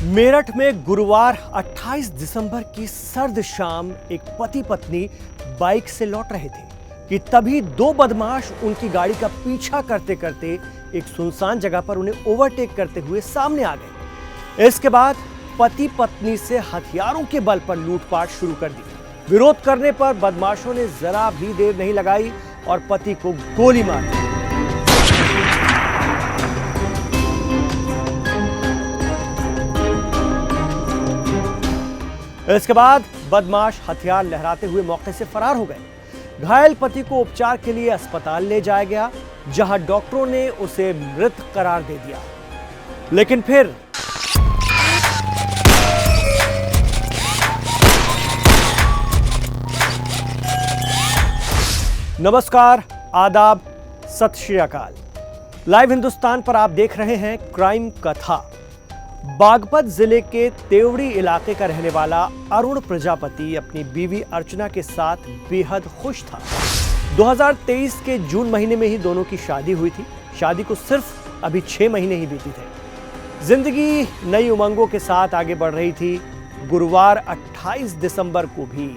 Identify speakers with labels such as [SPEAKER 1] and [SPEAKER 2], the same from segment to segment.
[SPEAKER 1] मेरठ में गुरुवार 28 दिसंबर की सर्द शाम एक पति पत्नी बाइक से लौट रहे थे कि तभी दो बदमाश उनकी गाड़ी का पीछा करते करते एक सुनसान जगह पर उन्हें ओवरटेक करते हुए सामने आ गए। इसके बाद पति पत्नी से हथियारों के बल पर लूटपाट शुरू कर दी। विरोध करने पर बदमाशों ने जरा भी देर नहीं लगाई और पति को गोली मार दी। इसके बाद बदमाश हथियार लहराते हुए मौके से फरार हो गए। घायल पति को उपचार के लिए अस्पताल ले जाया गया, जहां डॉक्टरों ने उसे मृत करार दे दिया। लेकिन फिर नमस्कार, आदाब, सत श्री अकाल। लाइव हिंदुस्तान पर आप देख रहे हैं क्राइम कथा। बागपत जिले के तेवड़ी इलाके का रहने वाला अरुण प्रजापति अपनी बीवी अर्चना के साथ बेहद खुश था। 2023 के जून महीने में ही दोनों की शादी हुई थी। शादी को सिर्फ अभी 6 महीने ही बीती थे। जिंदगी नई उमंगों के साथ आगे बढ़ रही थी। गुरुवार 28 दिसंबर को भी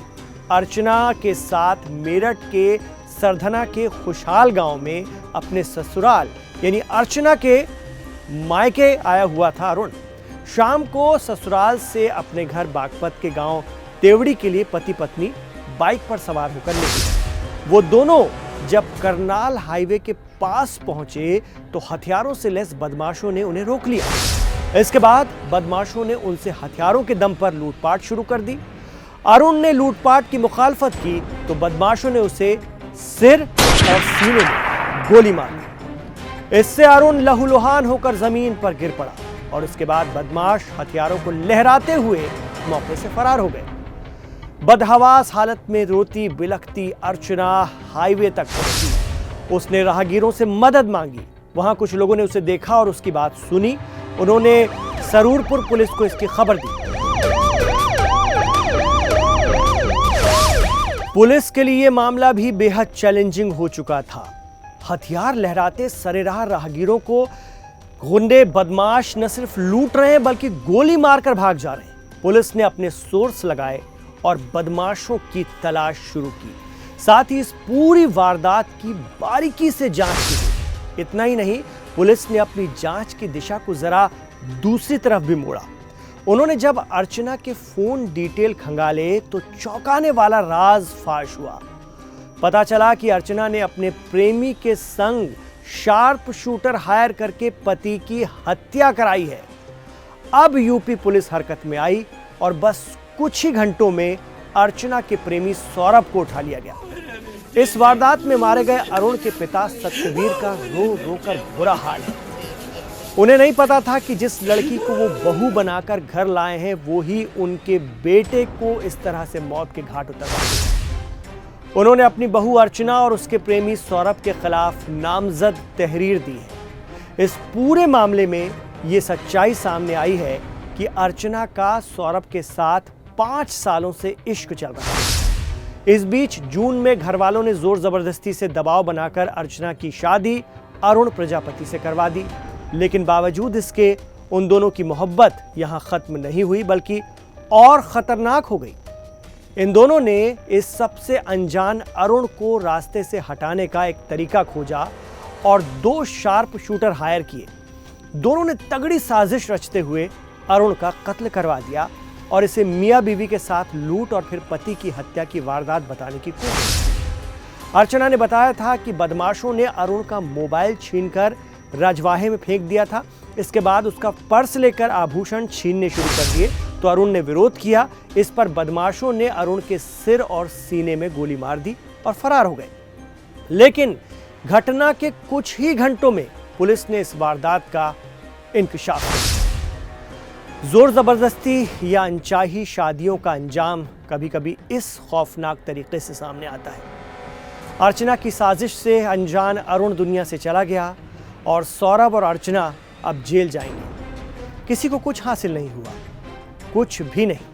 [SPEAKER 1] अर्चना के साथ मेरठ के सरधना के खुशहाल गांव में अपने ससुराल यानी अर्चना के मायके आया हुआ था अरुण। शाम को ससुराल से अपने घर बागपत के गांव तेवड़ी के लिए पति पत्नी बाइक पर सवार होकर निकले। वो दोनों जब करनाल हाईवे के पास पहुंचे तो हथियारों से लैस बदमाशों ने उन्हें रोक लिया। इसके बाद बदमाशों ने उनसे हथियारों के दम पर लूटपाट शुरू कर दी। अरुण ने लूटपाट की मुखालफत की तो बदमाशों ने उसे सिर और सीने में गोली मार दी। इससे अरुण लहूलुहान होकर जमीन पर गिर पड़ा और उसके बाद बदमाश हथियारों को लहराते हुए मौके से फरार हो गए। बदहवास हालत में रोती बिलखती अर्चना हाईवे तक पहुंची। उसने राहगीरों से मदद मांगी। वहां कुछ लोगों ने उसे देखा और उसकी बात सुनी। उन्होंने सरूरपुर पुलिस को इसकी खबर दी। पुलिस के लिए मामला भी बेहद चैलेंजिंग हो चुका था। हथियार लहराते सरेराह राहगीरों को गुंडे बदमाश न सिर्फ लूट रहे हैं बल्कि गोली मारकर भाग जा रहे हैं। पुलिस ने अपने सोर्स लगाए और बदमाशों की तलाश शुरू की। साथ ही इस पूरी वारदात की बारीकी से जांच की। इतना ही नहीं, पुलिस ने अपनी जांच की दिशा को जरा दूसरी तरफ भी मोड़ा। उन्होंने जब अर्चना के फोन डिटेल खंगाले तो चौंकाने वाला राज फाश हुआ। पता चला कि अर्चना ने अपने प्रेमी के संग शार्प शूटर हायर करके पति की हत्या कराई है। अब यूपी पुलिस हरकत में आई और बस कुछ ही घंटों में अर्चना के प्रेमी सौरभ को उठा लिया गया। इस वारदात में मारे गए अरुण के पिता सत्यवीर का रो रो कर बुरा हाल है। उन्हें नहीं पता था कि जिस लड़की को वो बहू बनाकर घर लाए हैं वो ही उनके बेटे को इस तरह से मौत के घाट उतरवा देगी। उन्होंने अपनी बहू अर्चना और उसके प्रेमी सौरभ के खिलाफ नामजद तहरीर दी है। इस पूरे मामले में ये सच्चाई सामने आई है कि अर्चना का सौरभ के साथ 5 सालों से इश्क चल रहा है। इस बीच जून में घर वालों ने जोर जबरदस्ती से दबाव बनाकर अर्चना की शादी अरुण प्रजापति से करवा दी। लेकिन बावजूद इसके उन दोनों की मोहब्बत यहां खत्म नहीं हुई बल्कि और खतरनाक हो गई। इन दोनों ने इस सबसे अनजान अरुण को रास्ते से हटाने का एक तरीका खोजा और 2 शार्प शूटर हायर किए। दोनों ने तगड़ी साजिश रचते हुए अरुण का कत्ल करवा दिया और इसे मियां बीवी के साथ लूट और फिर पति की हत्या की वारदात बताने की कोशिश की। अर्चना ने बताया था कि बदमाशों ने अरुण का मोबाइल छीनकर रजवाहे में फेंक दिया था। इसके बाद उसका पर्स लेकर आभूषण छीनने शुरू कर दिए तो अरुण ने विरोध किया। इस पर बदमाशों ने अरुण के सिर और सीने में गोली मार दी और फरार हो गए। लेकिन घटना के कुछ ही घंटों में पुलिस ने इस वारदात का इंकशाफ किया। जोर जबरदस्ती या अनचाही शादियों का अंजाम कभी कभी इस खौफनाक तरीके से सामने आता है। अर्चना की साजिश से अनजान अरुण दुनिया से चला गया और सौरभ और अर्चना अब जेल जाएंगे। किसी को कुछ हासिल नहीं हुआ, कुछ भी नहीं।